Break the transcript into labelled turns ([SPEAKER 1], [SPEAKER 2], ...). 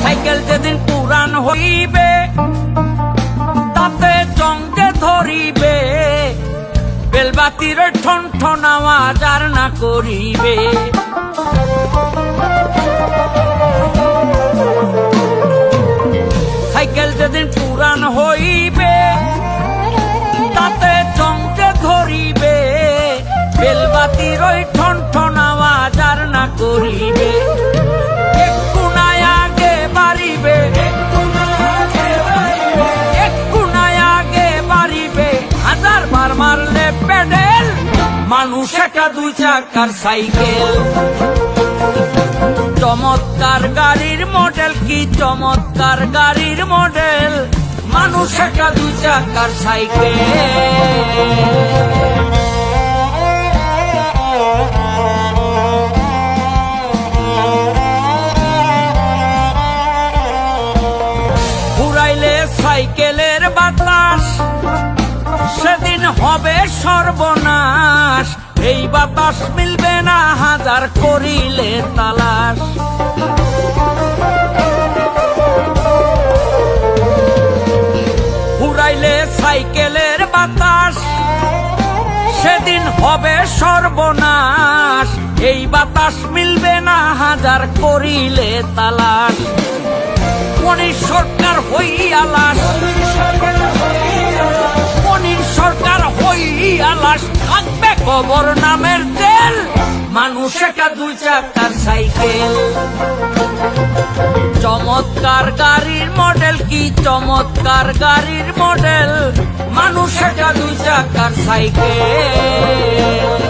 [SPEAKER 1] Cycle যেদিন পুরান হইবে তাতে জঙ্গে ধরিবে, বেলবাতির ঠন ঠন আওয়াজ আর না করিবে। সাইকেল যেদিন পুরান হইবে তাতে জঙ্গে ধরিবে, বেলবাতির ওই ঠন ঠন আওয়াজ আর না করিবে। একটু নাই আগে বাড়িবে, একটু নাই আগে বাড়িবে, হাজার বার মারলে পেডেল, মানুষ একটা দুই চাকার সাইকেল। চমৎকার গাড়ির মডেল, কি চমৎকার গাড়ির মডেল, মানুষ একটা দুই চাকার সাইকেল। ঘুরাইলে সাইকেলের বাতাস সেদিন হবে সর্বনাশ, এই বাতাস মিলবে না হাজার করিলে তালাশ। ঘুরাইলে সাইকেলের বাতাস সেদিন হবে সর্বনাশ, এই বাতাস মিলবে না হাজার করিলে তালাশ। মনির সরকার হইয়ালাস, মনির সরকার হইয়ালাস, থাকবে কবর নামের তেল, মানুষ একটা দুই চাকার সাইকেল। চমৎকার গাড়ির মডেল, কি চমৎকার গাড়ির মডেল, মানুষ একটা দুই চাকার সাইকেল।